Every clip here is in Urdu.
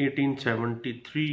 1873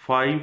5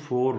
4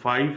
5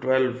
12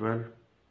12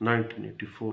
1984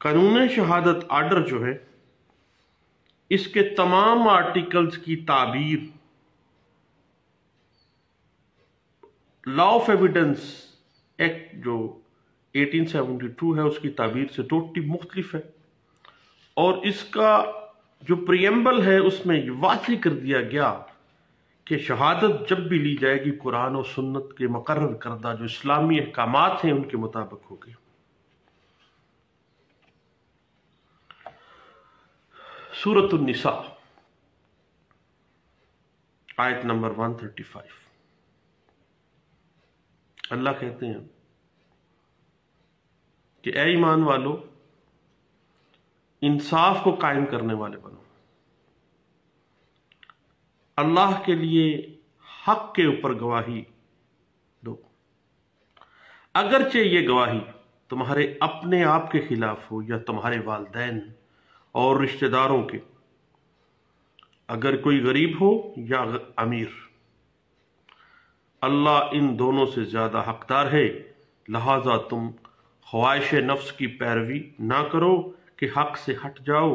قانون شہادت آرڈر جو ہے، اس کے تمام آرٹیکلز کی تعبیر لا آف ایویڈنس ایکٹ جو 1872 ہے اس کی تعبیر سے ٹوٹلی مختلف ہے، اور اس کا جو پریمبل ہے اس میں یہ واضح کر دیا گیا کہ شہادت جب بھی لی جائے گی قرآن و سنت کے مقرر کردہ جو اسلامی احکامات ہیں ان کے مطابق ہوگی۔ سورۃ النساء آیت نمبر 135، اللہ کہتے ہیں کہ اے ایمان والو، انصاف کو قائم کرنے والے بنو، اللہ کے لیے حق کے اوپر گواہی دو، اگرچہ یہ گواہی تمہارے اپنے آپ کے خلاف ہو یا تمہارے والدین اور رشتہ داروں کے، اگر کوئی غریب ہو یا امیر، اللہ ان دونوں سے زیادہ حقدار ہے، لہذا تم خواہش نفس کی پیروی نہ کرو کہ حق سے ہٹ جاؤ،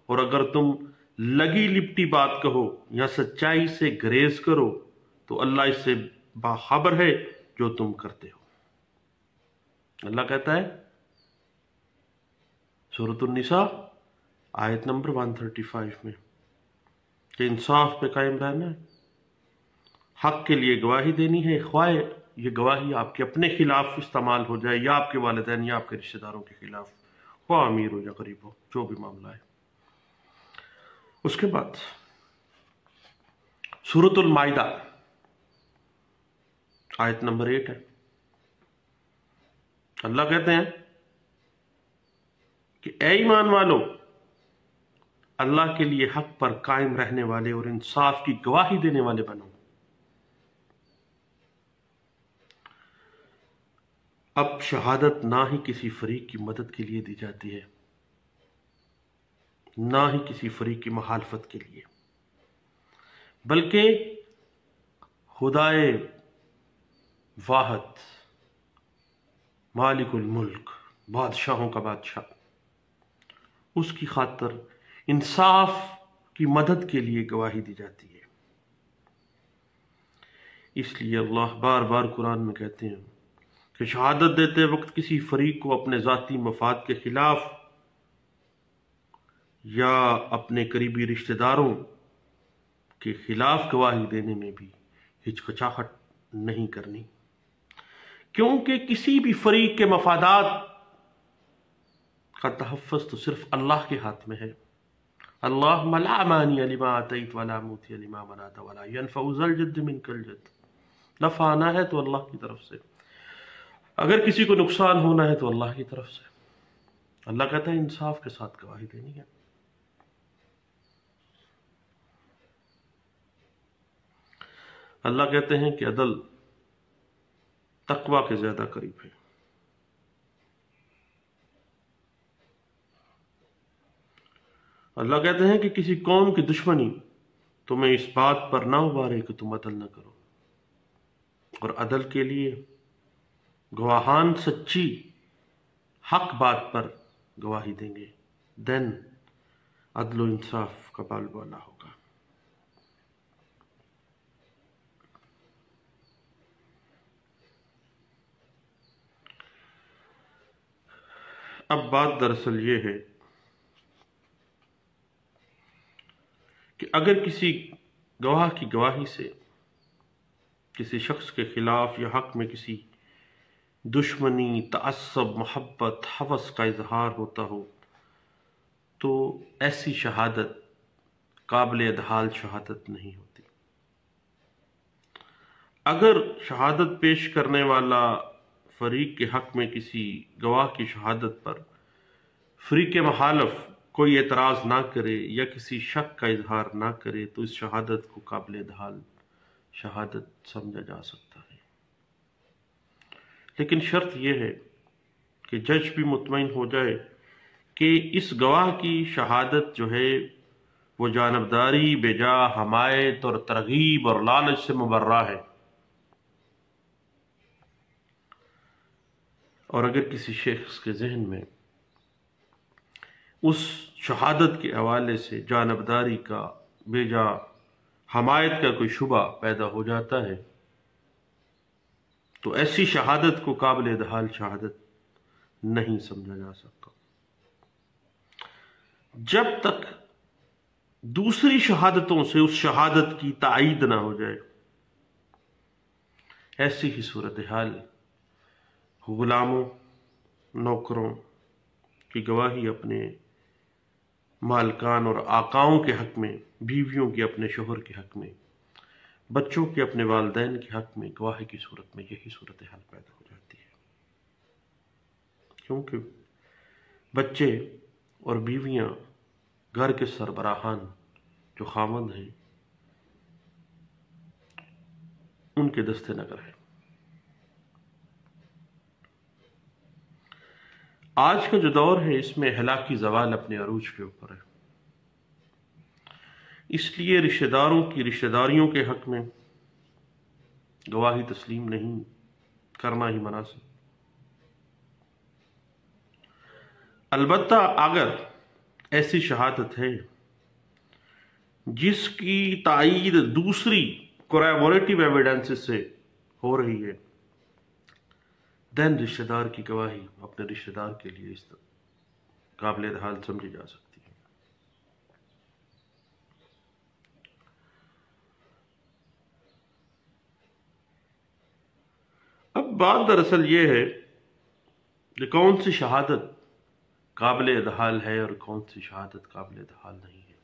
اور اگر تم لگی لپٹی بات کہو یا سچائی سے گریز کرو تو اللہ اس سے باخبر ہے جو تم کرتے ہو۔ اللہ کہتا ہے سورۃ النساء آیت نمبر 135 میں کہ انصاف پہ قائم رہنا ہے، حق کے لیے گواہی دینی ہے، خواہ یہ گواہی آپ کے اپنے خلاف استعمال ہو جائے یا آپ کے والدین یا آپ کے رشتہ داروں کے خلاف، خواہ امیر ہو یا غریب ہو، جو بھی معاملہ ہے۔ اس کے بعد سورۃ المائدہ آیت نمبر 8 ہے، اللہ کہتے ہیں کہ اے ایمان والو، اللہ کے لیے حق پر قائم رہنے والے اور انصاف کی گواہی دینے والے بنو۔ اب شہادت نہ ہی کسی فریق کی مدد کے لیے دی جاتی ہے، نہ ہی کسی فریق کی مخالفت کے لیے، بلکہ خدائے واحد مالک الملک، بادشاہوں کا بادشاہ، اس کی خاطر انصاف کی مدد کے لیے گواہی دی جاتی ہے۔ اس لیے اللہ بار بار قرآن میں کہتے ہیں کہ شہادت دیتے وقت کسی فریق کو اپنے ذاتی مفاد کے خلاف یا اپنے قریبی رشتہ داروں کے خلاف گواہی دینے میں بھی ہچکچاہٹ نہیں کرنی، کیونکہ کسی بھی فریق کے مفادات کا تحفظ تو صرف اللہ کے ہاتھ میں ہے۔ اللہم لا مانع لما آتیت ولا موتی لما منعت ولا ينفع ذا الجد منک الجد، نفع آنا ہے تو اللہ کی طرف سے، اگر کسی کو نقصان ہونا ہے تو اللہ کی طرف سے۔ اللہ کہتا ہے انصاف کے ساتھ گواہی دینی ہے۔ اللہ کہتے ہیں کہ عدل تقوی کے زیادہ قریب ہے۔ اللہ کہتے ہیں کہ کسی قوم کی دشمنی تمہیں اس بات پر نہ ابھارے کہ تم عدل نہ کرو، اور عدل کے لیے گواہان سچی حق بات پر گواہی دیں گے، دین عدل و انصاف کا بالوالا ہوگا۔ اب بات دراصل یہ ہے کہ اگر کسی گواہ کی گواہی سے کسی شخص کے خلاف یا حق میں کسی دشمنی، تعصب، محبت، ہوس کا اظہار ہوتا ہو تو ایسی شہادت قابل ادحال شہادت نہیں ہوتی۔ اگر شہادت پیش کرنے والا فریق کے حق میں کسی گواہ کی شہادت پر فریق مخالف کوئی اعتراض نہ کرے یا کسی شک کا اظہار نہ کرے تو اس شہادت کو قابل ادحال شہادت سمجھا جا سکتا ہے، لیکن شرط یہ ہے کہ جج بھی مطمئن ہو جائے کہ اس گواہ کی شہادت جو ہے وہ جانبداری، بجا حمایت اور ترغیب اور لالچ سے مبرہ ہے، اور اگر کسی شخص کے ذہن میں اس شہادت کے حوالے سے جانبداری کا بے جا حمایت کا کوئی شبہ پیدا ہو جاتا ہے تو ایسی شہادت کو قابل ادحال شہادت نہیں سمجھا جا سکتا جب تک دوسری شہادتوں سے اس شہادت کی تائید نہ ہو جائے۔ ایسی ہی صورتحال غلاموں، نوکروں کی گواہی اپنے مالکان اور آقاؤں کے حق میں، بیویوں کی اپنے شوہر کے حق میں، بچوں کے اپنے والدین کے حق میں گواہی کی صورت میں یہی صورتحال پیدا ہو جاتی ہے، کیونکہ بچے اور بیویاں گھر کے سربراہان جو خاوند ہیں ان کے دستے نگر ہیں۔ آج کا جو دور ہے اس میں ہلاکی زوال اپنے عروج کے اوپر ہے، اس لیے رشتہ داروں کی رشتہ داریوں کے حق میں گواہی تسلیم نہیں کرنا ہی مناسب۔ البتہ اگر ایسی شہادت ہے جس کی تائید دوسری کوریبوریٹو ایویڈنس سے ہو رہی ہے، دین رشتہ دار کی گواہی اپنے رشتہ دار کے لیے اس قابل ادحال سمجھی جا سکتی ہے۔ اب بات دراصل یہ ہے کہ کون سی شہادت قابل ادحال ہے اور کون سی شہادت قابل ادحال نہیں ہے۔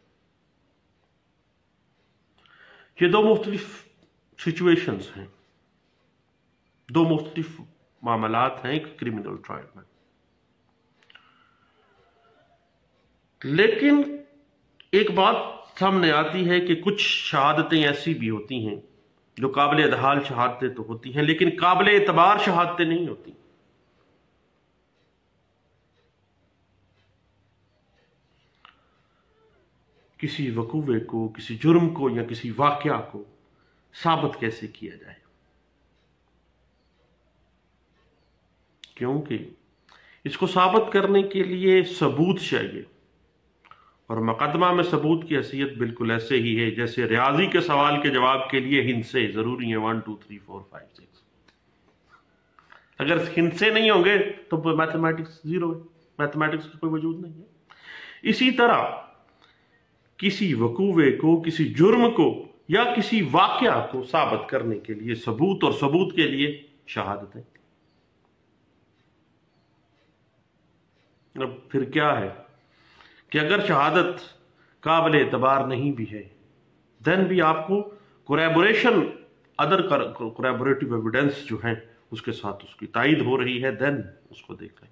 یہ دو مختلف سچویشنز ہیں، دو مختلف معاملات ہیں ایک کریمنل ٹرائل میں، لیکن ایک بات سامنے آتی ہے کہ کچھ شہادتیں ایسی بھی ہوتی ہیں جو قابل ادحال شہادتیں تو ہوتی ہیں لیکن قابل اعتبار شہادتیں نہیں ہوتی۔ کسی وقوعے کو، کسی جرم کو یا کسی واقعہ کو ثابت کیسے کیا جائے، کیونکہ اس کو ثابت کرنے کے لیے ثبوت چاہیے، اور مقدمہ میں ثبوت کی حیثیت بالکل ایسے ہی ہے جیسے ریاضی کے سوال کے جواب کے لیے ہندسے ضروری ہیں 1 2 3 4 5 6۔ اگر ہندسے نہیں ہوں گے تو میتھمیٹکس زیرو ہے، میتھمیٹکس کا کوئی وجود نہیں ہے۔ اسی طرح کسی وقوعے کو، کسی جرم کو یا کسی واقعہ کو ثابت کرنے کے لیے ثبوت، اور ثبوت کے لیے شہادتیں۔ اب پھر کیا ہے کہ اگر شہادت قابل اعتبار نہیں بھی ہے دین بھی آپ کو کوریبوریشن، ادر کوریبوریٹو ایویڈنس جو ہیں اس کے ساتھ اس کی تائید ہو رہی ہے، دین اس کو دیکھ لیں۔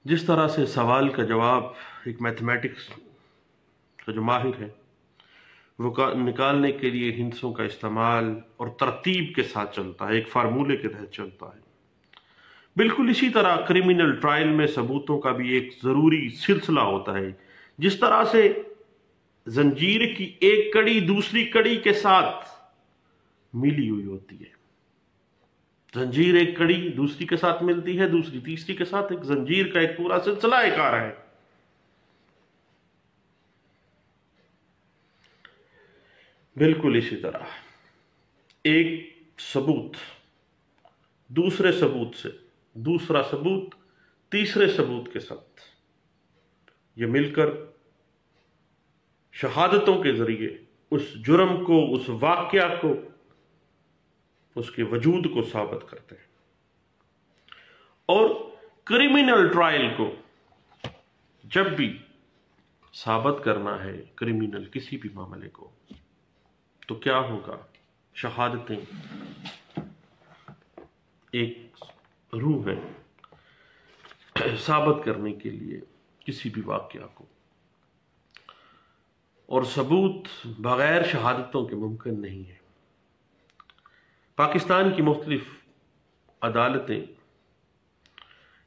جس طرح سے سوال کا جواب ایک میتھمیٹکس کا جو ماہر ہے وہ نکالنے کے لیے ہندسوں کا استعمال اور ترتیب کے ساتھ چلتا ہے، ایک فارمولے کے تحت چلتا ہے، بالکل اسی طرح کریمنل ٹرائل میں ثبوتوں کا بھی ایک ضروری سلسلہ ہوتا ہے۔ جس طرح سے زنجیر کی ایک کڑی دوسری کڑی کے ساتھ ملی ہوئی ہوتی ہے، زنجیر ایک کڑی دوسری کے ساتھ ملتی ہے، دوسری تیسری کے ساتھ، ایک زنجیر کا ایک پورا سلسلہ ایک آ رہا ہے۔ بالکل اسی طرح ایک ثبوت دوسرے ثبوت سے، دوسرا ثبوت تیسرے ثبوت کے ساتھ، یہ مل کر شہادتوں کے ذریعے اس جرم کو، اس واقعہ کو، اس کے وجود کو ثابت کرتے ہیں۔ اور کریمنل ٹرائل کو جب بھی ثابت کرنا ہے، کریمنل کسی بھی معاملے کو، تو کیا ہوگا؟ شہادتیں ایک روح ہے ثابت کرنے کے لیے کسی بھی واقعہ کو، اور ثبوت بغیر شہادتوں کے ممکن نہیں ہے۔ پاکستان کی مختلف عدالتیں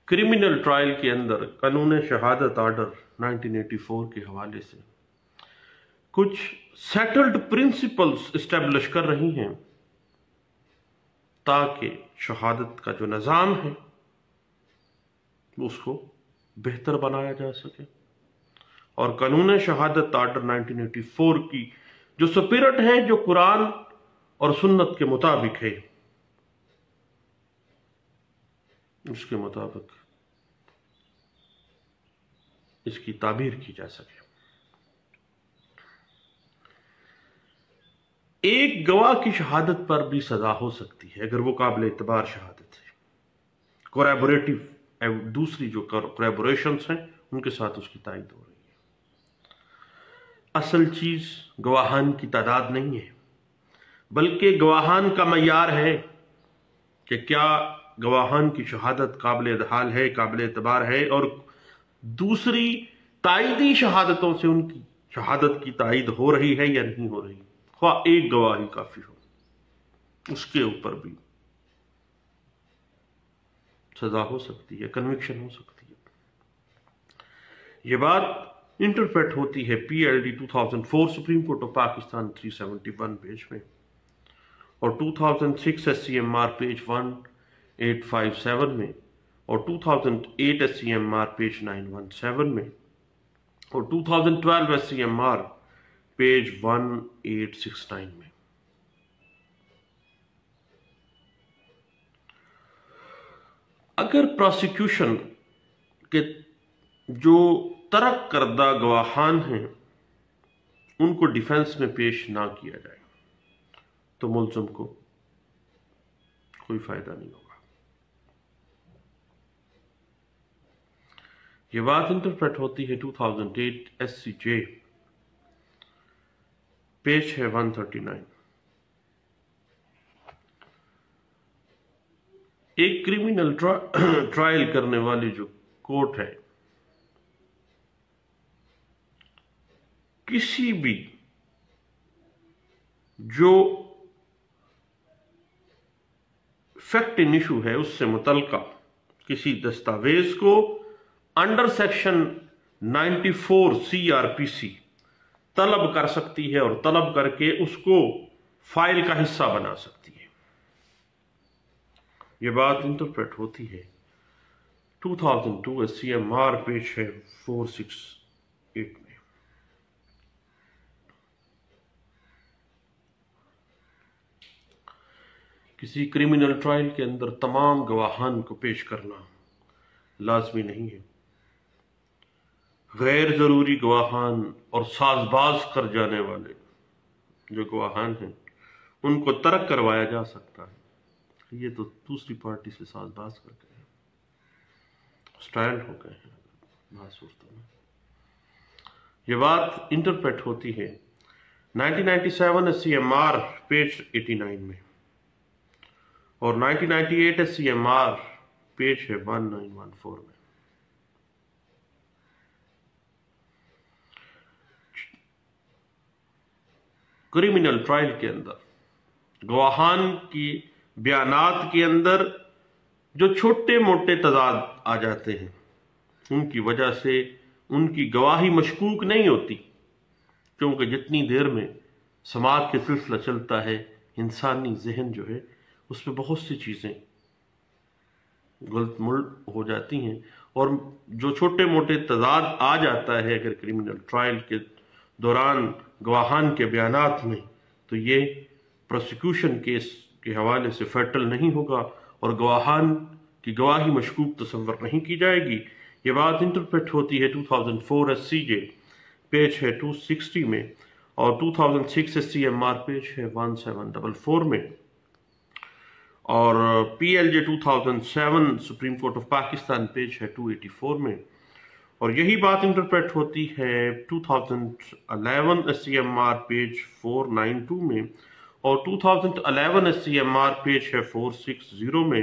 کریمنل ٹرائل کے اندر قانون شہادت آرڈر 1984 کے حوالے سے کچھ سیٹلڈ پرنسپلز اسٹیبلش کر رہی ہیں تاکہ شہادت کا جو نظام ہے اس کو بہتر بنایا جا سکے، اور قانون شہادت آرڈر 1984 کی جو سپرٹ ہے، جو قرآن اور سنت کے مطابق ہے، اس کے مطابق اس کی تعبیر کی جا سکے۔ ایک گواہ کی شہادت پر بھی سزا ہو سکتی ہے اگر وہ قابل اعتبار شہادت ہے، کوریبوریٹو، دوسری جو کوریبوریشنز ہیں ان کے ساتھ اس کی تائید ہو رہی ہے۔ اصل چیز گواہان کی تعداد نہیں ہے، بلکہ گواہان کا معیار ہے کہ کیا گواہان کی شہادت قابل احال ہے، قابل اعتبار ہے، اور دوسری تائیدی شہادتوں سے ان کی شہادت کی تائید ہو رہی ہے یا نہیں ہو رہی۔ خواہ ایک گواہی کافی ہو، اس کے اوپر بھی سزا ہو سکتی ہے، کنوکشن ہو سکتی ہے۔ یہ بات انٹرپریٹ ہوتی ہے PLD 2004 supreme court of Pakistan 371 page میں، اور 2006 SCMR پیج 1857 میں، اور 2008 SCMR پیج 917 میں، اور 2012 SCMR پیج 1869 میں۔ اگر پروسیکیوشن کے جو ترک کردہ گواہان ہیں ان کو ڈیفنس میں پیش نہ کیا جائے تو ملزم کو کوئی فائدہ نہیں ہوگا۔ یہ بات انٹرپریٹ ہوتی ہے 2008 SCJ پیج ہے 139۔ ایک کریمنل ٹرائل کرنے والی جو کورٹ ہے، کسی بھی جو فیکٹ ان ایشو ہے اس سے متعلقہ کسی دستاویز کو انڈر سیکشن 94 CRPC طلب کر سکتی ہے، اور طلب کر کے اس کو فائل کا حصہ بنا سکتی ہے۔ یہ بات انٹرپریٹ ہوتی ہے 2002 SCMR پیج ہے 468 میں۔ کسی کریمنل ٹرائل کے اندر تمام گواہان کو پیش کرنا لازمی نہیں ہے۔ غیر ضروری گواہان اور ساز باز کر جانے والے جو گواہان ہیں ان کو ترک کروایا جا سکتا ہے۔ یہ تو دوسری پارٹی سے ساز باز کر گئے ہیں، اسٹائل ہو گئے ہیں بعض صورتوں میں۔ یہ بات انٹرپریٹ ہوتی ہے 1997 SCMR پیج 89 میں، اور 1998 SCMR پیج ہے 1914 میں۔ کریمنل ٹرائل کے اندر گواہان کی بیانات کے اندر جو چھوٹے موٹے تضاد آ جاتے ہیں ان کی وجہ سے ان کی گواہی مشکوک نہیں ہوتی، کیونکہ جتنی دیر میں سماعت کے سلسلہ چلتا ہے انسانی ذہن جو ہے اس میں بہت سی چیزیں غلط ملٹ ہو جاتی ہیں، اور جو چھوٹے موٹے تضاد آ جاتا ہے اگر کریمنل ٹرائل کے دوران گواہان کے بیانات میں، تو یہ پروسیکیوشن کیس کے حوالے سے فیٹل نہیں ہوگا اور گواہان کی گواہی مشکوک تصور نہیں کی جائے گی۔ یہ بات انٹرپریٹ ہوتی ہے 2004 SCJ پیج ہے 260 میں، اور 2006 SCMR پیج ہے 1744 میں، اور PLJ 2007 supreme court of Pakistan page ہے 284 میں، اور یہی بات انٹرپریٹ ہوتی ہے 2011 SCMR پیج 492 میں، اور 2011 SCMR پیج ہے 460 میں،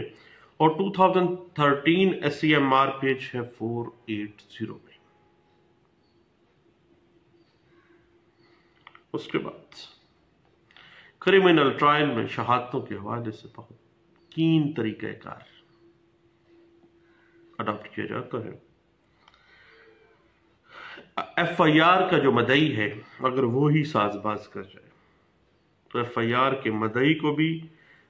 اور 2013 SCMR پیج ہے 480 میں۔ اس کے بعد کریمنل ٹرائل میں شہادتوں کے حوالے سے بہت کین طریقہ کار اڈاپٹ کیا جاتا ہے۔ FIR کا جو مدعی ہے اگر وہی ساز باز کر جائے تو FIR کے مدعی کو بھی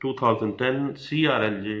2010 CRLJ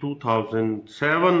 2007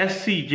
SCJ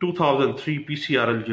2003 PCRLJ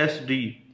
SD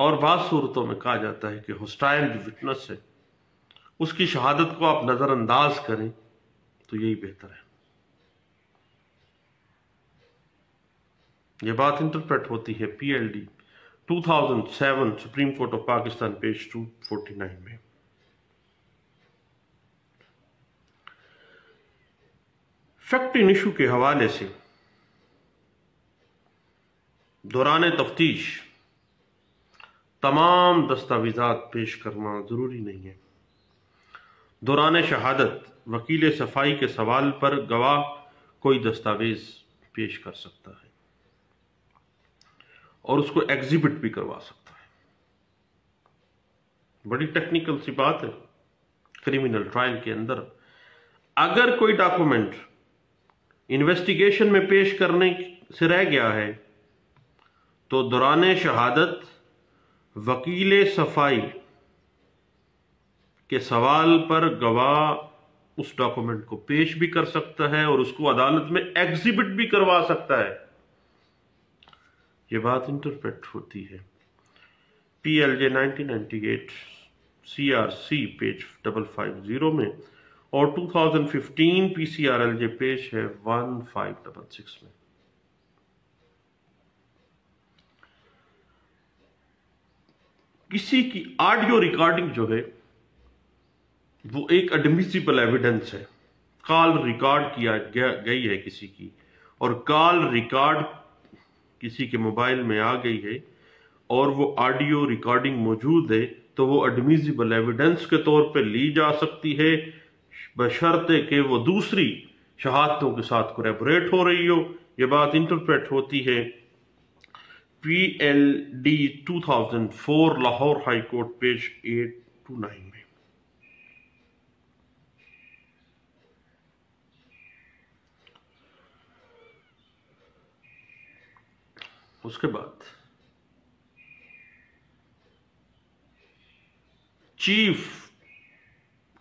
اور بعض صورتوں میں کہا جاتا ہے کہ ہوسٹائل جو وٹنس ہے اس کی شہادت کو آپ نظر انداز کریں تو یہی بہتر ہے. یہ بات انٹرپریٹ ہوتی ہے PLD 2007 supreme court of Pakistan page 249 میں. فیکٹ ان ایشو کے حوالے سے دوران تفتیش تمام دستاویزات پیش کرنا ضروری نہیں ہے. دوران شہادت وکیل صفائی کے سوال پر گواہ کوئی دستاویز پیش کر سکتا ہے اور اس کو ایگزیبٹ بھی کروا سکتا ہے. بڑی ٹیکنیکل سی بات ہے. کریمنل ٹرائل کے اندر اگر کوئی ڈاکومنٹ انویسٹیگیشن میں پیش کرنے سے رہ گیا ہے تو دوران شہادت وکیل صفائی کے سوال پر گواہ اس ڈاکومنٹ کو پیش بھی کر سکتا ہے اور اس کو عدالت میں ایگزیبٹ بھی کروا سکتا ہے. یہ بات انٹرپریٹ ہوتی ہے PLJ 1998 CRC پیج 550 میں اور 2015 PCRLJ پیج ہے 1566 میں. کسی کی آڈیو ریکارڈنگ جو ہے وہ ایک ایڈمیسیبل ایویڈنس ہے. کال ریکارڈ کیا گئی ہے کسی کی اور کال ریکارڈ کسی کے موبائل میں آ گئی ہے اور وہ آڈیو ریکارڈنگ موجود ہے تو وہ ایڈمیسیبل ایویڈنس کے طور پہ لی جا سکتی ہے بشرطے کہ وہ دوسری شہادتوں کے ساتھ کوریبوریٹ ہو رہی ہو. یہ بات انٹرپریٹ ہوتی ہے PLD 2004 Lahore high court page 829 میں. اس کے بعد چیف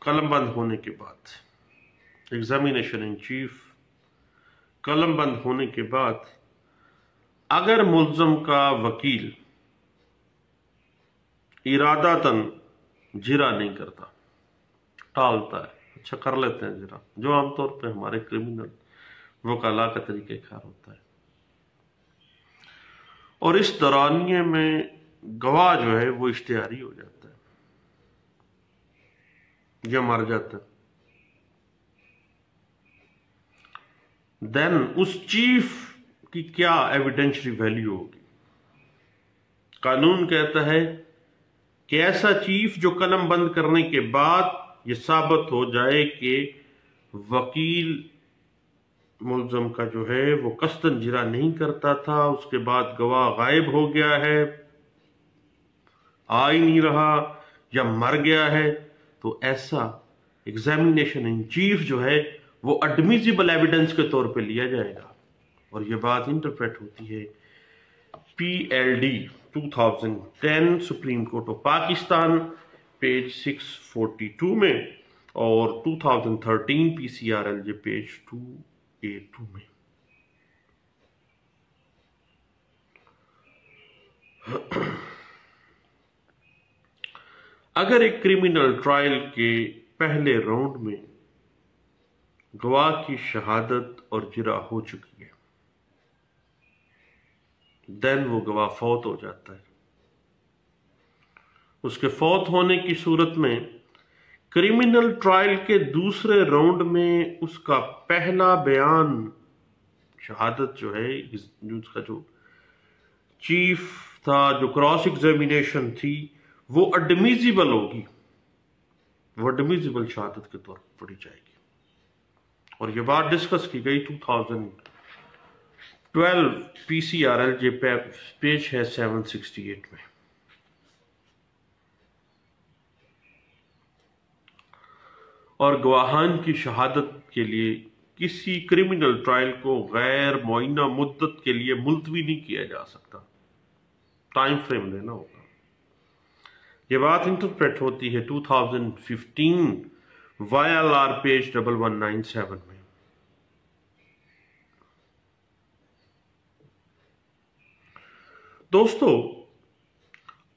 قلم بند ہونے کے بعد ایگزامینیشن ان چیف قلم بند ہونے کے بعد اگر ملزم کا وکیل ارادتاً جرا نہیں کرتا، ٹالتا ہے، اچھا کر لیتے ہیں جرا، جو عام طور پہ ہمارے کریمنل وکلاء کا طریقہ کار ہوتا ہے، اور اس دورانیے میں گواہ جو ہے وہ اشتہاری ہو جاتا ہے یا مر جاتا ہے، دین اس چیف کی کیا ایویڈینشری ویلیو ہوگی؟ قانون کہتا ہے کہ ایسا چیف جو قلم بند کرنے کے بعد یہ ثابت ہو جائے کہ وکیل ملزم کا جو ہے وہ قصداً جرا نہیں کرتا تھا، اس کے بعد گواہ غائب ہو گیا ہے، آ ہی نہیں رہا یا مر گیا ہے، تو ایسا ایگزامینیشن ان چیف جو ہے وہ ایڈمیسیبل ایویڈنس کے طور پہ لیا جائے گا. اور یہ بات انٹرپریٹ ہوتی ہے PLD 2010 supreme court of Pakistan page 642 میں اور 2013 PCRLJ پیج 282 میں. اگر ایک کریمنل ٹرائل کے پہلے راؤنڈ میں گواہ کی شہادت اور جرا ہو چکی ہے دین وہ گواہ فوت ہو جاتا ہے. اس کے فوت ہونے کی صورت میں کریمنل ٹرائل کے دوسرے راؤنڈ میں اس کا پہلا بیان شہادت جو ہے اس کا جو چیف تھا، جو کراس ایگزامینیشن تھی، وہ ایڈمیسیبل ہوگی، وہ ایڈمیسیبل شہادت کے طور پر پڑھی جائے گی. اور یہ بات ڈسکس کی گئی 2012 PCRLJ پیج ہے 768 میں. اور گواہان کی شہادت کے لیے کسی کریمنل ٹرائل کو غیر معینہ مدت کے لیے ملتوی نہیں کیا جا سکتا، ٹائم فریم دینا ہوگا. یہ بات انٹرپریٹ ہوتی ہے 2015 YLR پیج 1197 میں. دوستو،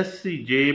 SCJ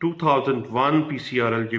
2001 PCRLJ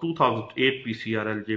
2008 PCRLJ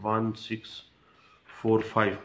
1645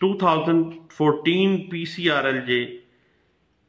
2014 PCRLJ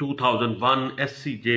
2001 SCJ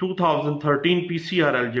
2013 PCRLJ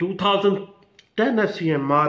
2010 SCMR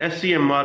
SCMR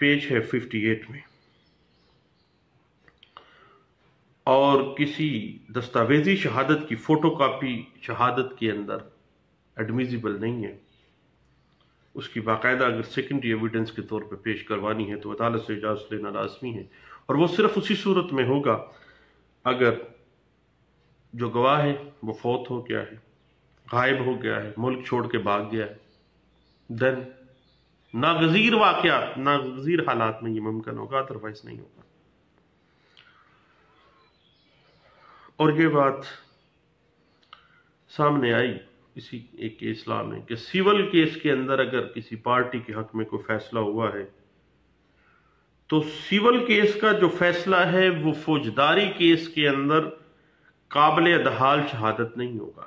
page ہے 58 میں، اور کسی دستاویزی شہادت کی فوٹو کاپی شہادت کے اندر ایڈمیزیبل نہیں ہے، اس کی باقاعدہ اگر سیکنڈری ایویڈنس کے طور پہ پیش کروانی ہے تو عدالت سے اجازت لینا لازمی ہے، اور وہ صرف اسی صورت میں ہوگا اگر جو گواہ ہے وہ فوت ہو گیا ہے، غائب ہو گیا ہے، ملک چھوڑ کے بھاگ گیا ہے، دین ناگزیر واقعات، ناگزیر حالات میں یہ ممکن ہوگا، ادروائز نہیں ہوگا۔ اور یہ بات سامنے آئی اسی ایک کیس لا میں کہ سیول کیس کے اندر اگر کسی پارٹی کے حق میں کوئی فیصلہ ہوا ہے تو سیول کیس کا جو فیصلہ ہے وہ فوجداری کیس کے اندر قابل ادحال شہادت نہیں ہوگا۔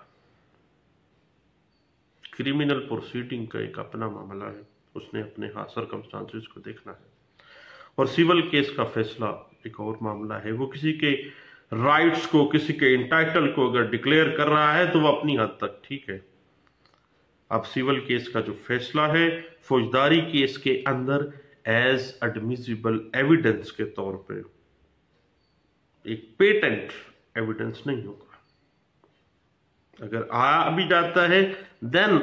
کریمنل پروسیڈنگ کا ایک اپنا معاملہ ہے، اس نے اپنے سرکمسٹانسز کو دیکھنا ہے، اور سیول کیس کا فیصلہ ایک اور معاملہ ہے، وہ کسی کے رائٹس کو، کسی کے انٹائٹل کو اگر ڈکلیئر کر رہا ہے تو وہ اپنی حد تک ٹھیک ہے۔ اب سیول کیس کا جو فیصلہ ہے فوجداری کیس کے اندر ایز ایڈمیزیبل ایویڈنس کے طور پہ ایک پیٹنٹ ایویڈنس نہیں ہوگا۔ اگر آیا بھی جاتا ہے دین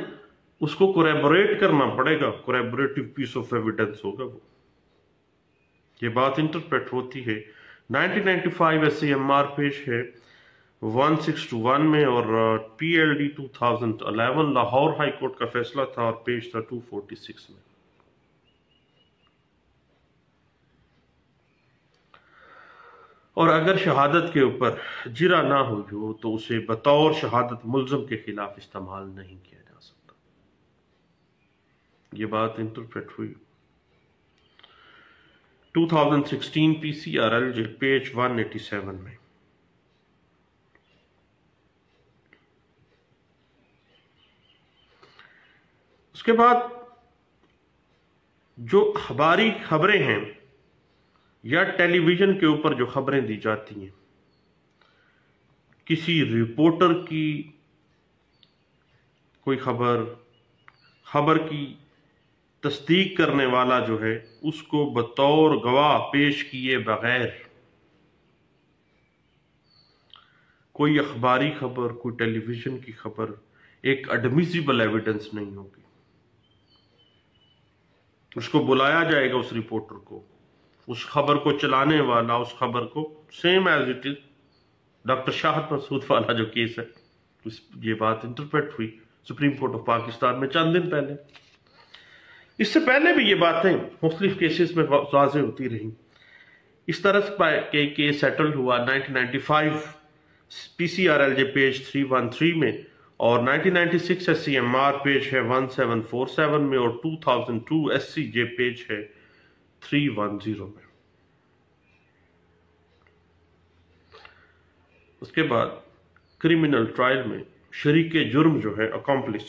اس کو کوریبوریٹ کرنا پڑے گا، کوریبوریٹو پیس آف ایویڈنس ہوگا وہ۔ یہ بات انٹرپریٹ ہوتی ہے 1995 SCMR پیش ہے 1621 میں، اور PLD 2011 لاہور ہائی کورٹ کا فیصلہ تھا اور پیش تھا 246 میں۔ اور اگر شہادت کے اوپر جرا نہ ہو تو اسے بطور شہادت ملزم کے خلاف استعمال نہیں کیا جا سکتا۔ یہ بات انٹرپریٹ ہوئی 2016 PCRL پیج 187 میں۔ اس کے بعد جو اخباری خبریں ہیں یا ٹیلی ویژن کے اوپر جو خبریں دی جاتی ہیں، کسی رپورٹر کی کوئی خبر کی تصدیق کرنے والا جو ہے اس کو بطور گواہ پیش کیے بغیر کوئی اخباری خبر، کوئی ٹیلی ویژن کی خبر ایک ایڈمیزیبل ایویڈنس نہیں ہوگی۔ اس کو بلایا جائے گا، اس رپورٹر کو، اس خبر کو چلانے والا، اس خبر کو same as it is doctor Shahid Masood والا جو کیس ہے، یہ بات انٹرپریٹ ہوئی سپریم کورٹ آف پاکستان میں چند دن پہلے۔ اس سے پہلے بھی یہ باتیں مختلف کیسز میں واضح ہوتی رہی۔ اس طرح کے کیس سیٹل ہوا 1995 PCRL پیج 313 میں، اور 1996 SCMR پیج ہے 1747 میں، اور 2002 SCJ پیج ہے 310 میں۔ اس کے بعد کریمنل ٹرائل میں شریک جرم جو ہے اکمپلس،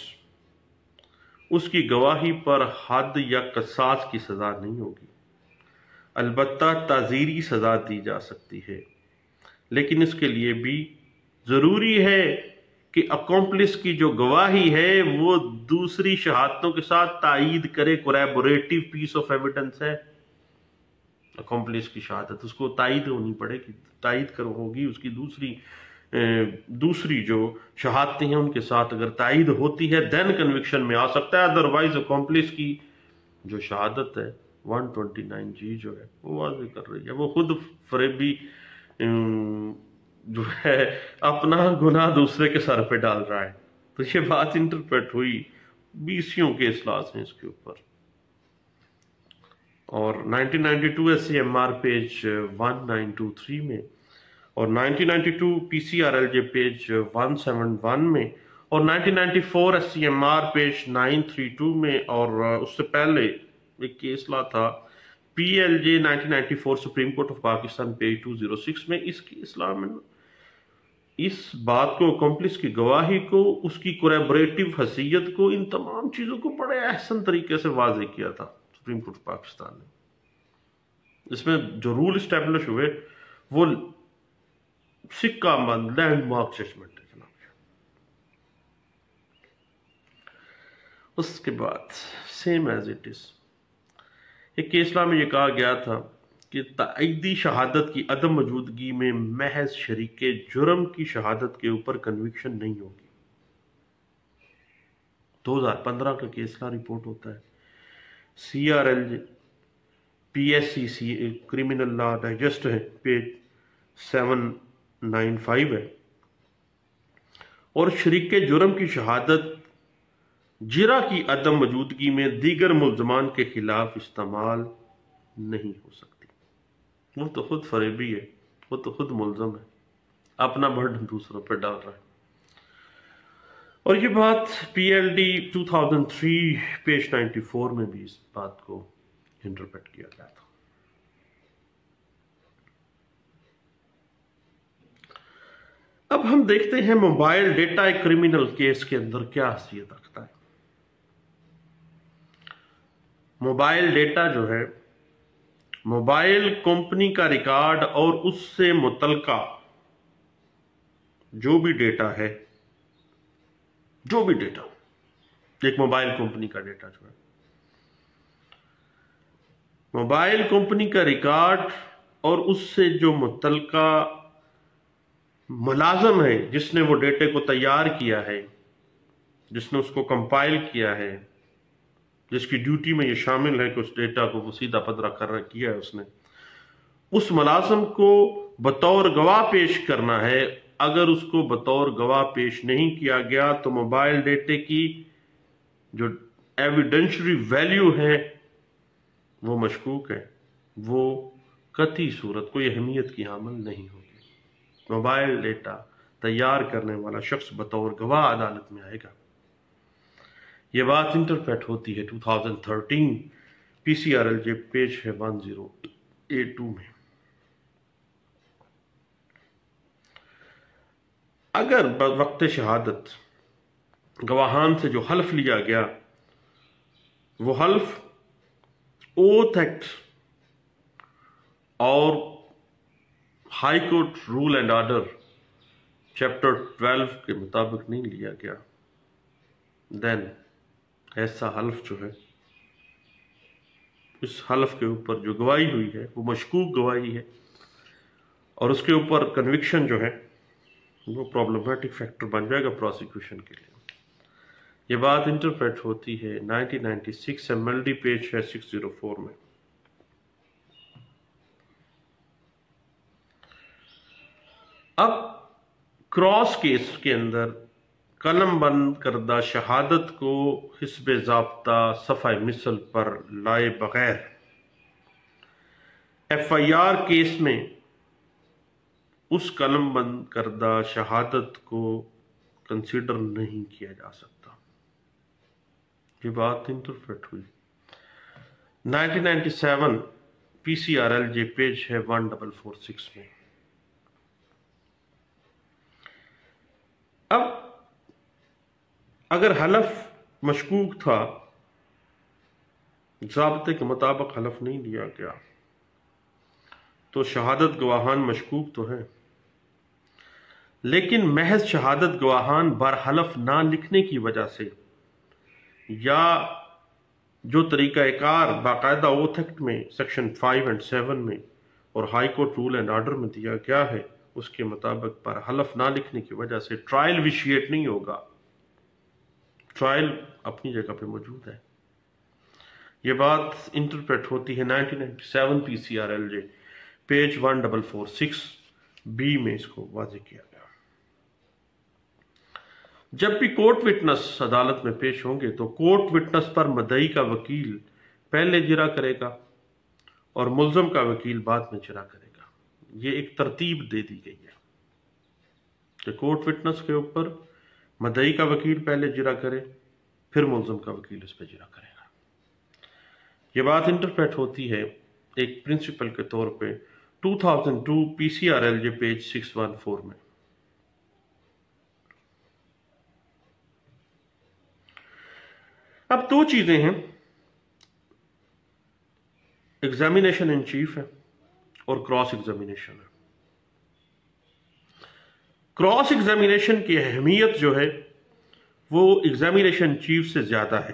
اس کی گواہی پر حد یا قصاص کی سزا نہیں ہوگی، البتہ تعزیری سزا دی جا سکتی ہے، لیکن اس کے لیے بھی ضروری ہے کہ اکمپلس کی جو گواہی ہے وہ دوسری شہادتوں کے ساتھ تائید کرے، کوریبوریٹو پیس آف ایویڈنس ہے اکمپلس کی شہادت، اس کو تائید ہونی پڑے گی، تائید ہوگی اس کی دوسری جو شہادتیں ہیں ان کے ساتھ اگر تائید ہوتی ہے دین کنوکشن میں آ سکتا ہے، ادروائز اکمپلس کی جو شہادت ہے 129G جو ہے وہ واضح کر رہی ہے، وہ خود فریبی جو ہے اپنا گناہ دوسرے کے سر پہ ڈال رہا ہے۔ تو یہ بات انٹرپریٹ ہوئی، 20 کے اصلاحات ہیں اس کے اوپر، اور 1992 SCMR پیج 1923 میں، اور 1992 PCRL پیج 171 میں، اور 1994 SCMR پیج 932 میں، اور اس سے پہلے ایک کیس لا تھا PLJ 1994 supreme court of Pakistan page 206 میں۔ اس کی اصلاح میں اس بات کو، اکمپلس کی گواہی کو، اس کی کوریبوریٹو حیثیت کو، ان تمام چیزوں کو بڑے احسن طریقے سے واضح کیا تھا سپریم کورٹ آف پاکستان نے۔ اس میں جو رول اسٹیبلش ہوئے وہ سکہ بند لینڈ مارک ججمنٹ ہے جناب۔ اس کے بعد سیم ایز اٹ از ایک کیس لا میں یہ کہا گیا تھا کہ تائیدی شہادت کی عدم موجودگی میں محض شریک جرم کی شہادت کے اوپر کنوکشن نہیں ہوگی. 2015 کا کیس لا رپورٹ ہوتا ہے. CRL PSC کریمنل لا ڈائجسٹ ہے، پیج 795 ہے. اور شریک جرم کی شہادت جرا کی عدم موجودگی میں دیگر ملزمان کے خلاف استعمال نہیں ہو سکتی. وہ تو خود فریبی ہے، وہ تو خود ملزم ہے، اپنا برڈن دوسروں پر ڈال رہا ہے. اور یہ بات PLD 2003 پیج 94 میں بھی اس بات کو انٹرپریٹ کیا گیا تھا. اب ہم دیکھتے ہیں موبائل ڈیٹا ایک کریمنل کیس کے اندر کیا حیثیت رکھتا ہے. موبائل ڈیٹا جو ہے موبائل کمپنی کا ریکارڈ اور اس سے متعلقہ جو بھی ڈیٹا ہے، جو بھی ڈیٹا ایک موبائل کمپنی کا ڈیٹا جو ہے موبائل کمپنی کا ریکارڈ اور اس سے جو متعلقہ ملازم ہے جس نے وہ ڈیٹے کو تیار کیا ہے، جس نے اس کو کمپائل کیا ہے، جس کی ڈیوٹی میں یہ شامل ہے کہ اس ڈیٹا کو وہ سیدھا پدرا کیا ہے، اس نے اس ملازم کو بطور گواہ پیش کرنا ہے. اگر اس کو بطور گواہ پیش نہیں کیا گیا تو موبائل ڈیٹے کی جو ایویڈنشری ویلیو ہے وہ مشکوک ہے، وہ قطعی صورت کوئی اہمیت کی حامل نہیں ہوگی. موبائل ڈیٹا تیار کرنے والا شخص بطور گواہ عدالت میں آئے گا. یہ بات انٹرپریٹ ہوتی ہے 2013 PCRLJ پیج ہے 1082 میں. اگر وقت شہادت گواہان سے جو حلف لیا گیا وہ حلف اوتھ ایکٹ اور high court rule and order chapter 12 کے مطابق نہیں لیا گیا، دین ایسا حلف جو ہے، اس حلف کے اوپر جو گواہی ہوئی ہے وہ مشکوک گواہی ہے، اور اس کے اوپر کنوکشن جو ہے وہ پرابلمٹک فیکٹر بن جائے گا پروسیکیوشن کے لیے. یہ بات انٹرپریٹ ہوتی ہے 1996 MLD پیج ہے 604 میں. اب کراس کیس کے اندر قلم بند کردہ شہادت کو حسب ضابطہ صفحہ مثل پر لائے بغیر FIR کیس میں اس قلم بند کردہ شہادت کو کنسیڈر نہیں کیا جا سکتا. یہ بات انٹرپریٹ ہوئی 1997 PCRLJ پیج ہے 1446 میں. اب اگر حلف مشکوک تھا، ضابطے کے مطابق حلف نہیں لیا گیا، تو شہادت گواہان مشکوک تو ہے، لیکن محض شہادت گواہان برحلف نہ لکھنے کی وجہ سے یا جو طریقہ کار باقاعدہ اوتھ ایکٹ میں سیکشن 5 اور 7 میں اور high court rule and order میں دیا گیا ہے اس کے مطابق برحلف نہ لکھنے کی وجہ سے ٹرائل ویشیٹ نہیں ہوگا. ٹرائل اپنی جگہ پہ موجود ہے. یہ بات انٹرپریٹ ہوتی ہے 1997 PCRLJ پیج 1446 B میں اس کو واضح کیا گیا. جب بھی کورٹ وٹنس عدالت میں پیش ہوں گے تو کورٹ وٹنس پر مدعی کا وکیل پہلے اجرا کرے گا اور ملزم کا وکیل بعد میں اجرا کرے گا. یہ ایک ترتیب دے دی گئی ہے کہ کورٹ وٹنس کے اوپر مدعی کا وکیل پہلے اجرا کرے، پھر ملزم کا وکیل اس پہ اجرا کرے گا. یہ بات انٹرپریٹ ہوتی ہے ایک پرنسپل کے طور پہ 2002 PCRLJ پیج 614 میں. اب دو چیزیں ہیں، ایگزامینیشن ان چیف ہے اور کراس ایگزامینیشن ہے. کراس ایگزامینیشن کی اہمیت جو ہے وہ ایگزامینیشن چیف سے زیادہ ہے.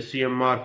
SCMR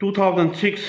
2006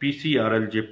PCRLJ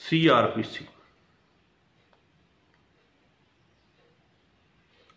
CRPC,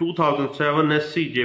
2007 SCJ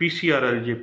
PCRLJ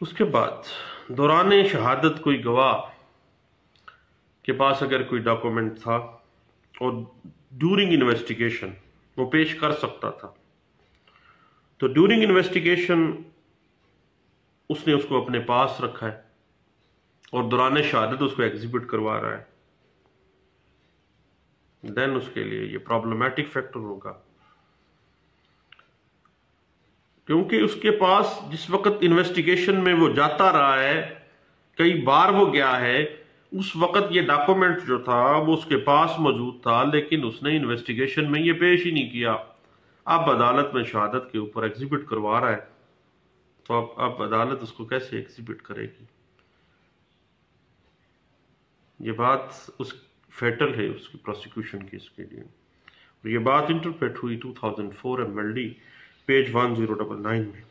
اس کے بعد دوران شہادت کوئی گواہ کے پاس اگر کوئی ڈاکومنٹ تھا اور ڈیورنگ انویسٹیگیشن وہ پیش کر سکتا تھا، تو ڈیورنگ انویسٹیگیشن اس نے اس کو اپنے پاس رکھا ہے اور دوران شہادت اس کو ایگزیبٹ کروا رہا ہے، دین اس کے لیے یہ پرابلمٹک فیکٹر ہوگا، کیونکہ اس کے پاس جس وقت انویسٹیگیشن میں وہ جاتا رہا ہے، کئی بار وہ گیا ہے، اس وقت یہ ڈاکومنٹ جو تھا وہ اس کے پاس موجود تھا، لیکن اس نے انویسٹیگیشن میں یہ پیش ہی نہیں کیا۔ اب عدالت میں شہادت کے اوپر ایگزیبٹ کروا رہا ہے، تو اب عدالت اس کو کیسے ایگزیبٹ کرے گی؟ یہ بات اس فیٹل ہے اس کی پروسیکیوشن کیس کے لیے، اور یہ بات انٹرپریٹ ہوئی 2004 MLD پیج 1099 میں۔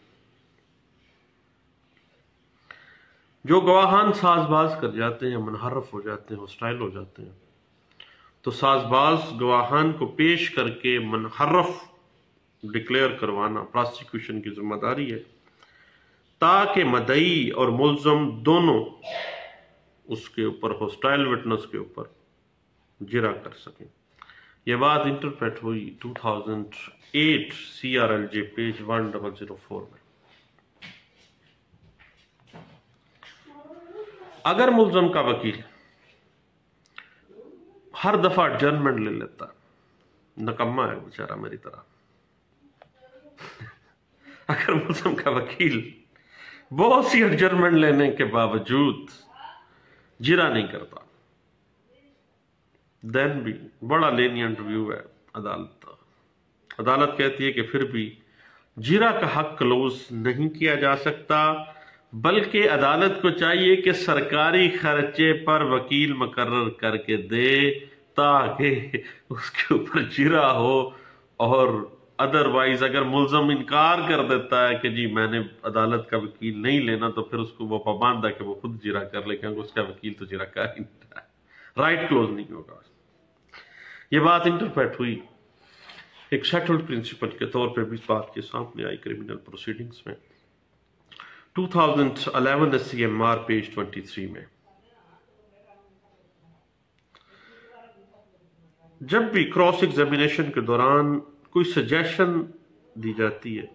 جو گواہان ساز باز کر جاتے ہیں، منحرف ہو جاتے ہیں، ہاسٹائل ہو جاتے ہیں، تو ساز باز گواہان کو پیش کر کے منحرف ڈکلیئر کروانا پروسیکیوشن کی ذمہ داری ہے، تاکہ مدعی اور ملزم دونوں اس کے اوپر ہاسٹائل وٹنس کے اوپر جرا کر سکیں۔ یہ بات انٹرپریٹ ہوئی 2008 CRLJ پیج 1004 میں۔ اگر ملزم کا وکیل ہر دفعہ ایڈجرنمنٹ لے لیتا، نکما ہے بیچارہ میری طرح، اگر ملزم کا وکیل بہت سی ایڈجرنمنٹ لینے کے باوجود جرا نہیں کرتا، دین بھی بڑا لینینٹ ویو ہے عدالت کہتی ہے کہ پھر بھی جرا کا حق کلوز نہیں کیا جا سکتا، بلکہ عدالت کو چاہیے کہ سرکاری خرچے پر وکیل مقرر کر کے دے تاکہ اس کے اوپر جرا ہو، اور ادروائز اگر ملزم انکار کر دیتا ہے کہ جی میں نے عدالت کا وکیل نہیں لینا، تو پھر اس کو وہ پابند ہے کہ وہ خود جرا کر لے، کیونکہ اس کا وکیل تو جرا کر ہی نہیں رہا ہے، رائٹ کلوز نہیں ہوگا۔ یہ بات انٹرپریٹ ہوئی ایک سیٹلڈ پرنسپل کے طور پہ بھی اس بات کے سامنے آئی کرمینل پروسیڈنگز میں 2011 SCMR پیج 23 میں۔ جب بھی کراس ایگزامینیشن کے دوران کوئی سجیشن دی جاتی ہے،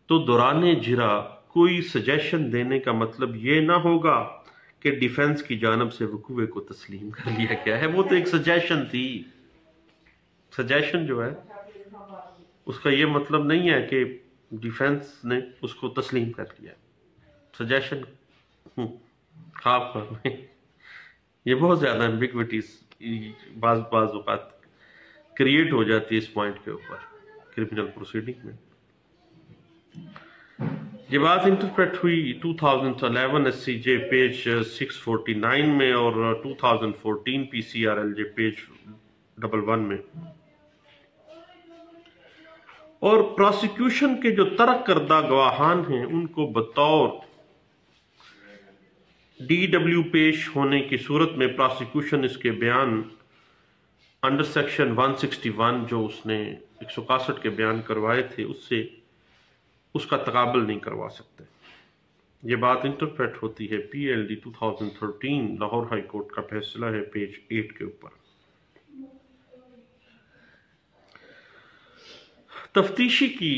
تو دوران جرا کوئی سجیشن دینے کا مطلب یہ نہ ہوگا کہ ڈیفنس کی جانب سے وقوع کو تسلیم کر لیا گیا ہے، وہ تو ایک سجیشن تھی۔ سجیشن جو ہے اس کا یہ مطلب نہیں ہے کہ ڈیفنس نے اس کو تسلیم کر لیا۔ سجیشن خواب میں یہ بہت زیادہ ایمبیگوٹیز بعض اوقات کریٹ ہو جاتی ہے اس پوائنٹ کے اوپر کرمینل پروسیڈنگ میں۔ یہ بات انٹرپریٹ ہوئی 2011 SCJ پیج 649 میں اور 2014 PCRLJ پیج 11 میں۔ اور پروسیکیوشن کے جو ترک کردہ گواہان ہیں ان کو بطور DW پیش ہونے کی صورت میں پروسیکیوشن اس کے بیان انڈر سیکشن 161 جو اس نے 161 کے بیان کروائے تھے اس کا تقابل نہیں کروا سکتے۔ یہ بات انٹرپریٹ ہوتی ہے PLD 2013 لاہور ہائی کورٹ کا فیصلہ ہے پیج 8 کے اوپر۔ تفتیشی کی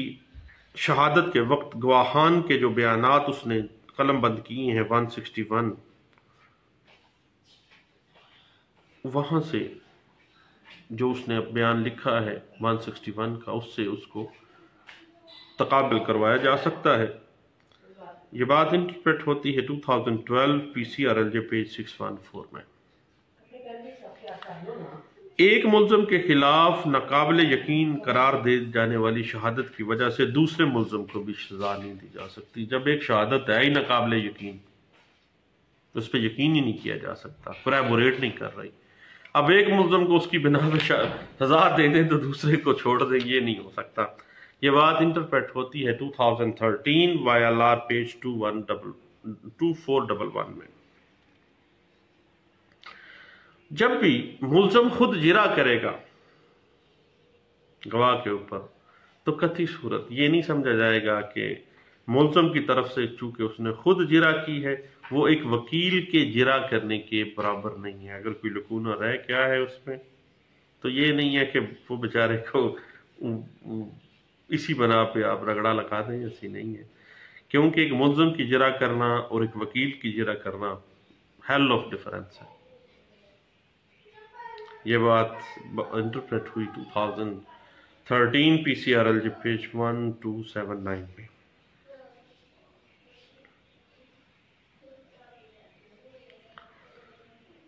شہادت کے وقت گواہان کے جو بیانات اس نے قلم بند کیے ہیں 161، وہاں سے جو اس نے بیان لکھا ہے 161 کا، اس سے اس کو تقابل کروایا جا سکتا ہے۔ یہ بات انٹرپریٹ ہوتی ہے 2012 PCRLJ پیج 614 میں۔ ایک ملزم کے خلاف ناقابل یقین قرار دے جانے والی شہادت کی وجہ سے دوسرے ملزم کو بھی سزا نہیں دی جا سکتی۔ جب ایک شہادت ہے ہی ناقابل یقین، اس پہ یقین ہی نہیں کیا جا سکتا، کوریبوریٹ نہیں کر رہی، اب ایک ملزم کو اس کی بنا پہ سزا دے دیں تو دوسرے کو چھوڑ دیں، یہ نہیں ہو سکتا۔ یہ بات انٹرپریٹ ہوتی ہے 2013 YLR پیج 2411 میں۔ جب بھی ملزم خود جرا کرے گا گواہ کے اوپر، تو قطعی صورت یہ نہیں سمجھا جائے گا کہ ملزم کی طرف سے چونکہ اس نے خود جرا کی ہے وہ ایک وکیل کے جرا کرنے کے برابر نہیں ہے. اگر کوئی لکونہ رہ کیا ہے اس میں تو یہ نہیں ہے کہ وہ بیچارے کو اسی بنا پہ آپ رگڑا لگا دیں، ایسی نہیں ہے. کیونکہ ایک ملزم کی جرا کرنا اور ایک وکیل کی جرا کرنا ہیل آف ڈفرنس ہے. یہ بات انٹرپریٹ ہوئی 2013 P C R L G page 1279 میں.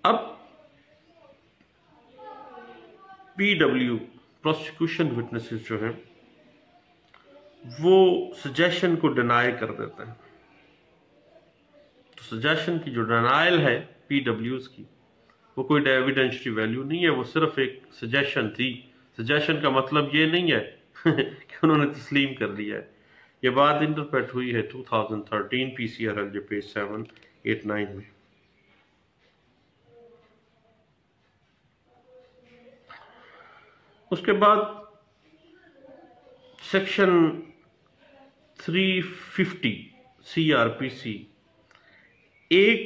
اب پی ڈبلیو پروسیکیوشن وٹنسز جو ہیں وہ سجیشن کو ڈینائی کر دیتے ہیں. تو سجیشن کی جو ڈینائل ہے پی ڈبلیوز کی وہ کوئی ایویڈینشری ویلیو نہیں ہے، وہ صرف ایک سجیشن تھی. سجیشن کا مطلب یہ نہیں ہے کہ انہوں نے تسلیم کر لیا ہے. یہ بات انٹرپریٹ ہوئی ہے 2013 P C R L G page 789 میں. اس کے بعد سیکشن 350 سی آر پی سی ایک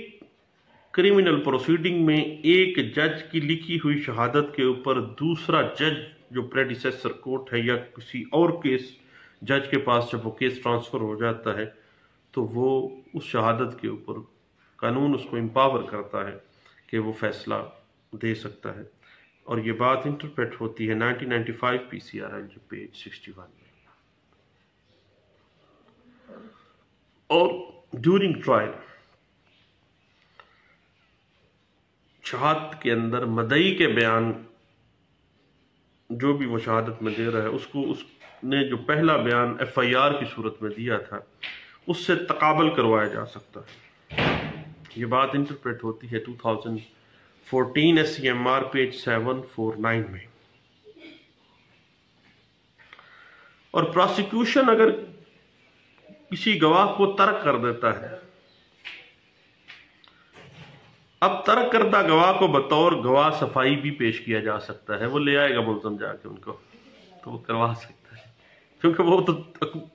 کرمنل پروسیڈنگ میں ایک جج کی لکھی ہوئی شہادت کے اوپر دوسرا جج جو پریڈیسیسر کورٹ ہے یا کسی اور کیس جج کے پاس جب وہ کیس ٹرانسفر ہو جاتا ہے تو وہ اس شہادت کے اوپر قانون اس کو امپاور کرتا ہے کہ وہ فیصلہ دے سکتا ہے. اور یہ بات انٹرپریٹ ہوتی ہے 1995 P C R L G page 61 میں. اور ڈیورنگ ٹرائل شہادت کے اندر مدعی کے بیان جو بھی وہ شہادت میں دے رہا ہے اس نے جو پہلا بیان ایف آئی آر کی صورت میں دیا تھا اس سے تقابل کروایا جا سکتا ہے. یہ بات انٹرپریٹ ہوتی ہے 2014 S C M R page 749 میں. اور پروسیکیوشن اگر کسی گواہ کو ترک کر دیتا ہے، اب ترک کردہ گواہ کو بطور گواہ صفائی بھی پیش کیا جا سکتا ہے. وہ لے آئے گا ملزم جا کے ان کو تو وہ کروا سکتا ہے کیونکہ وہ تو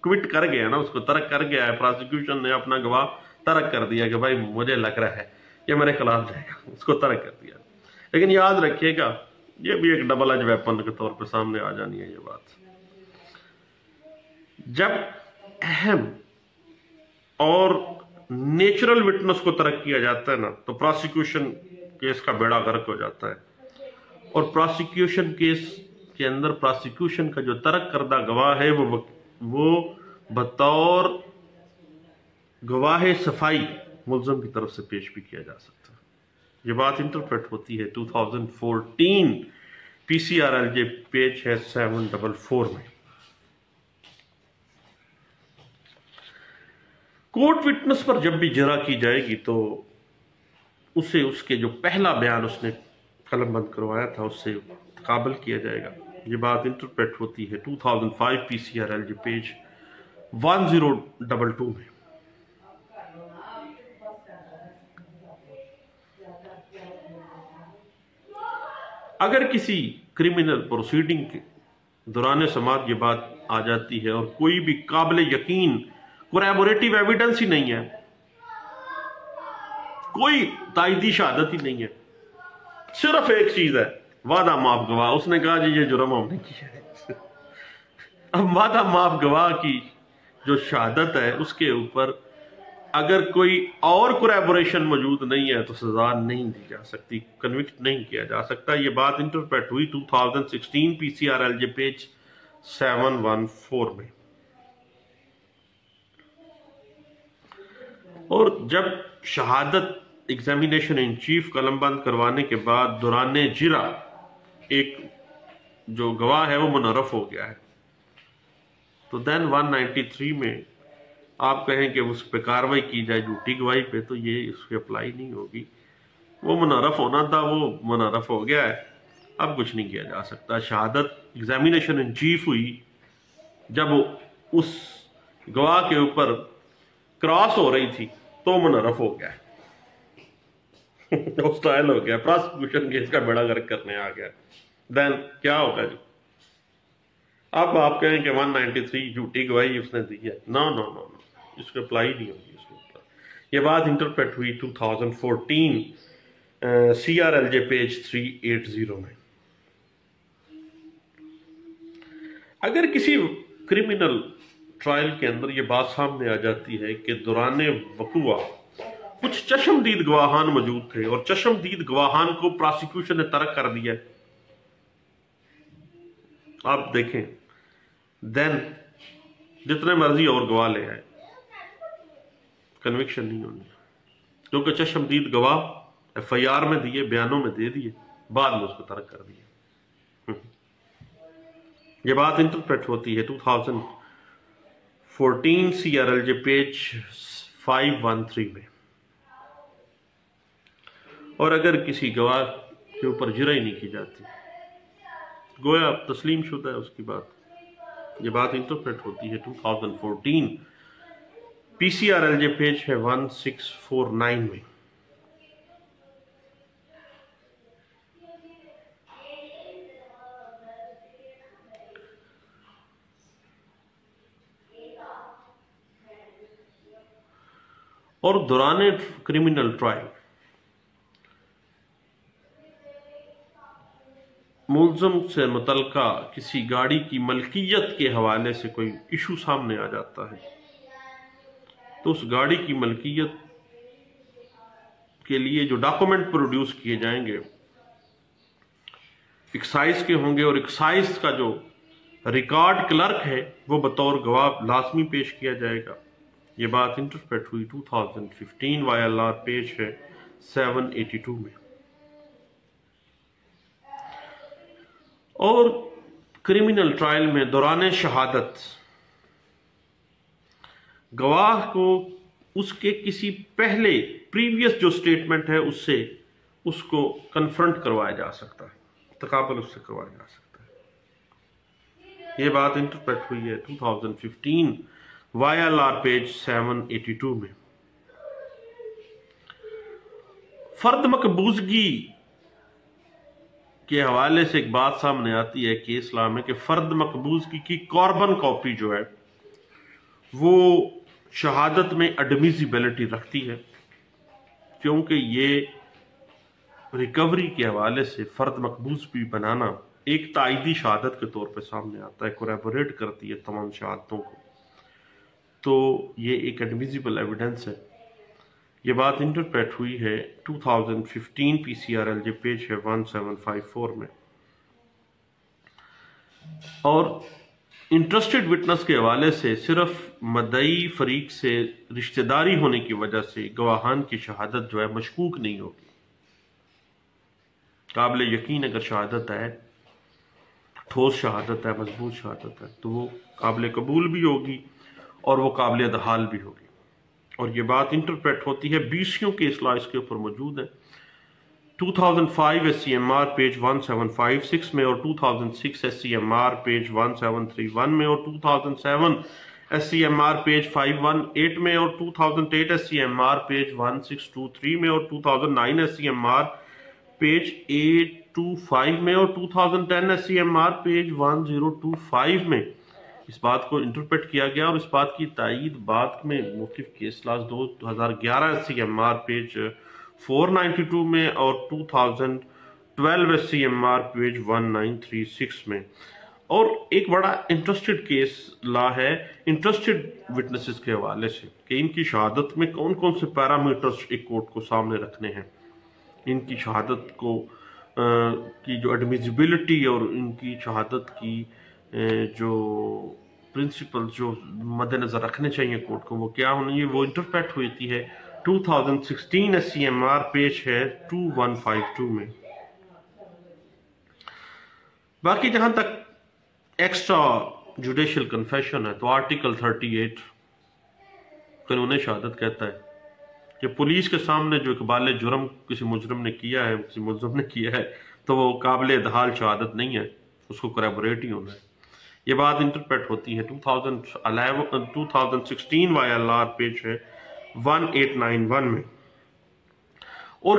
کوئٹ کر گیا نا، اس کو ترک کر گیا ہے. پروسیکیوشن نے اپنا گواہ ترک کر دیا کہ بھائی مجھے لگ رہا ہے یہ میرے خلاف جائے گا، اس کو ترک کر دیا. لیکن یاد رکھیے گا یہ بھی ایک ڈبل ایج ویپن کے طور پہ سامنے آ جانی ہے یہ بات. جب اہم اور نیچرل وٹنس کو ترک کیا جاتا ہے نا تو پروسیکیوشن کیس کا بیڑا غرق ہو جاتا ہے. اور پروسیکیوشن کیس کے اندر پروسیکیوشن کا جو ترک کردہ گواہ ہے وہ بطور گواہ صفائی ملزم کی طرف سے پیش بھی کیا جا سکتا ہے. یہ بات انٹرپریٹ ہوتی ہے 2014 P C R L J page ہے 744 میں. کورٹ وٹنس پر جب بھی جرا کی جائے گی تو اسے اس کے جو پہلا بیان اس نے قلم بند کروایا تھا اس سے تقابل کیا جائے گا. یہ بات انٹرپریٹ ہوتی ہے 2005 P C R L G page 1022 میں. اگر کسی کرمنل پروسیڈنگ کے دوران سماعت یہ بات آ جاتی ہے اور کوئی بھی قابل یقین کوریبوریٹیو ایویڈنس ہی نہیں ہے، کوئی تائیدی شہادت ہی نہیں ہے، صرف ایک چیز ہے وعدہ معاف گواہ، اس نے کہا جی یہ جرم ہم نے کیا ہے. اب وعدہ معاف گواہ کی جو شہادت ہے اس کے اوپر اگر کوئی اور کوریبوریشن موجود نہیں ہے تو سزا نہیں دی جا سکتی، کنوکٹ نہیں کیا جا سکتا. یہ بات انٹرپریٹ ہوئی 2016 P C R L J page 714 میں. اور جب شہادت ایگزامینیشن ان چیف قلم بند کروانے کے بعد دوران جرا ایک جو گواہ ہے وہ منعرف ہو گیا ہے تو دین 193 میں آپ کہیں کہ اس پہ کاروائی کی جائے جھوٹی گواہی پہ تو یہ اس پہ اپلائی نہیں ہوگی. وہ منعرف ہونا تھا، وہ منعرف ہو گیا ہے، اب کچھ نہیں کیا جا سکتا. شہادت ایگزامینیشن ان چیف ہوئی جب اس گواہ کے اوپر کراس ہو رہی تھی تو منعرف ہو گیا ہوسٹائل ہو گیا، پروسیکیوشن کیس کا بیڑا غرق کرنے آ گیا. دین کیا ہوگا جی؟ اب آپ کہیں کہ 193 جھوٹی گواہی اس نے دی ہے. نو نو نو نو، اس کو اپلائی نہیں ہوگی اس کے اوپر. یہ بات انٹرپریٹ ہوئی 2014 CRLJ پیج 380 میں. اگر کسی کرمنل ٹرائل کے اندر یہ بات سامنے آ جاتی ہے کہ دوران وقوع کچھ چشمدید گواہان موجود تھے اور چشمدید گواہان کو پراسیکیوشن نے ترک کر دیا، آپ دیکھیں، دین جتنے مرضی اور گواہ لے آئے، کنوکشن نہیں ہونی، کیونکہ چشمدید گواہ FIR میں دیے، بیانوں میں دے دیے، بعد میں اس کو ترک کر دیا. یہ بات انٹرپریٹ ہوتی ہے 2014 CRLJ پیج 513 میں. اور اگر کسی گواہ کے اوپر جرح نہیں کی جاتی، گویا تسلیم شدہ ہے اس کی بات. یہ بات انٹرپریٹ ہوتی ہے 2014 PCRLJ پیج ہے 1649 میں. اور دوران کرمنل ٹرائل ملزم سے متعلقہ کسی گاڑی کی ملکیت کے حوالے سے کوئی ایشو سامنے آ جاتا ہے تو اس گاڑی کی ملکیت کے لیے جو ڈاکومنٹ پروڈیوس کیے جائیں گے ایکسائز کے ہوں گے، اور ایکسائز کا جو ریکارڈ کلرک ہے وہ بطور گواہ لازمی پیش کیا جائے گا. یہ بات انٹرپریٹ ہوئی 2015 YLR پیج ہے 782 میں. اور کرمنل ٹرائل میں دوران شہادت گواہ کو اس کے کسی پہلے پریویس جو سٹیٹمنٹ ہے اس سے اس کو کنفرنٹ کروایا جا سکتا ہے، تقابل اس سے کروایا جا سکتا ہے. یہ بات انٹرپریٹ ہوئی ہے 2015 YLR پیج 782 میں. فرد مقبوضگی کے حوالے سے ایک بات سامنے آتی ہے کیس لا میں کہ فرد مقبوضگی کی کاربن کاپی جو ہے وہ شہادت میں ایڈمیزیبلٹی رکھتی ہے، کیونکہ یہ ریکوری کے حوالے سے فرد مقبوض بھی بنانا ایک تائیدی شہادت کے طور پہ سامنے آتا ہے، کوریبوریٹ کرتی ہے تمام شہادتوں کو، تو یہ ایک ایڈمیزیبل ایویڈنس ہے. یہ بات انٹرپریٹ ہوئی ہے 2015 PCRLJ پیج ہے 1754 میں. اور انٹرسٹڈ وٹنس کے حوالے سے صرف مدعی فریق سے رشتہ داری ہونے کی وجہ سے گواہان کی شہادت جو ہے مشکوک نہیں ہوگی. قابل یقین اگر شہادت ہے، ٹھوس شہادت ہے، مضبوط شہادت ہے، تو وہ قابل قبول بھی ہوگی اور وہ قابل ادحال بھی ہوگی. اور یہ بات انٹرپریٹ ہوتی ہے 20 کے اصلاح اس کے اوپر موجود ہے 2005 SCMR پیج 1756 میں، اور 2006 SCMR پیج 1731 میں، اور 2007 SCMR پیج 518 میں، اور 2008 SCMR پیج 1623 میں، اور 2009 SCMR پیج 825 میں، اور 2010 SCMR پیج 1025 میں اس بات کو انٹرپریٹ کیا گیا. اور اس بات کی تائید بعد میں مختلف کیس لاز 2011 SCMR پیج 492 میں اور 2012 SCMR پیج 1936 میں. اور ایک بڑا انٹرسٹڈ کیس لا ہے انٹرسٹڈ وٹنسز کے حوالے سے کہ ان کی شہادت میں کون کون سے پیرامیٹرز ایک کورٹ کو سامنے رکھنے ہیں، ان کی شہادت کو کی جو ایڈمیزیبلٹی اور ان کی شہادت کی جو پرنسپل جو مد نظر رکھنے چاہیے کورٹ کو وہ کیا ہونا چاہیے، وہ انٹرپریٹ ہوتی ہے 2016 SCMR پیج ہے 2152 میں. باقی جہاں تک ایکسٹرا جوڈیشل کنفیشن ہے تو آرٹیکل 38 قانون شہادت کہتا ہے کہ پولیس کے سامنے جو اقبال جرم کسی مجرم نے کیا ہے، کسی ملزم نے کیا ہے، تو وہ قابل ادحال شہادت نہیں ہے، اس کو کوریبوریٹ ہی ہونا ہے. یہ بات انٹرپریٹ ہوتی ہے 2016 YLR پیج ہے 1891 میں. اور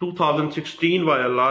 2016 YLR